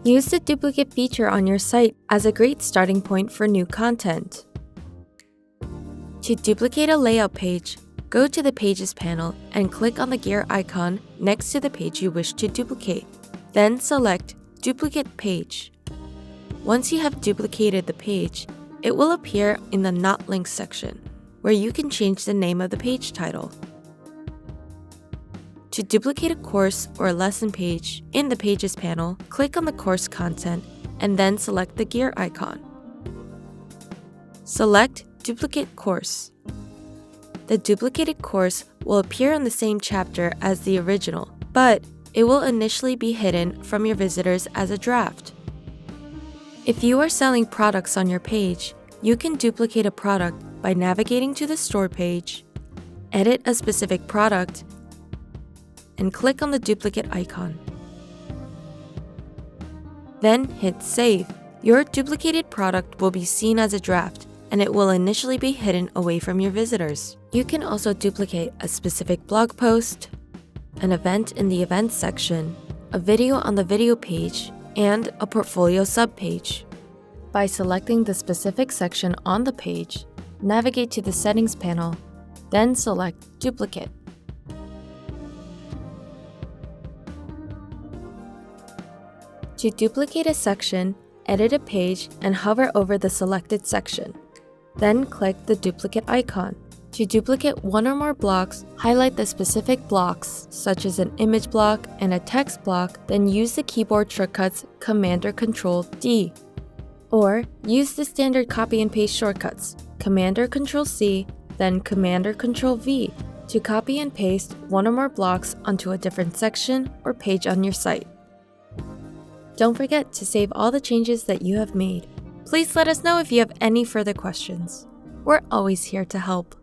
Use the duplicate feature on your site as a great starting point for new content. To duplicate a layout page, go to the Pages panel and click on the gear icon next to the page you wish to duplicate. Then select Duplicate Page. Once you have duplicated the page, it will appear in the Not Linked section, where you can change the name of the page title. To duplicate a course or a lesson page in the Pages panel, click on the course content and then select the gear icon. Select Duplicate Course. The duplicated course will appear in the same chapter as the original, but it will initially be hidden from your visitors as a draft. If you are selling products on your page, you can duplicate a product by navigating to the store page, edit a specific product, and click on the duplicate icon. Then hit Save. Your duplicated product will be seen as a draft, and it will initially be hidden away from your visitors. You can also duplicate a specific blog post, an event in the Events section, a video on the video page, and a portfolio subpage. By selecting the specific section on the page, navigate to the Settings panel, then select Duplicate. To duplicate a section, edit a page and hover over the selected section. Then click the duplicate icon. To duplicate one or more blocks, highlight the specific blocks, such as an image block and a text block, then use the keyboard shortcuts Command or Control D. Or use the standard copy and paste shortcuts, Command or Control C, then Command or Control V, to copy and paste one or more blocks onto a different section or page on your site. Don't forget to save all the changes that you have made. Please let us know if you have any further questions. We're always here to help.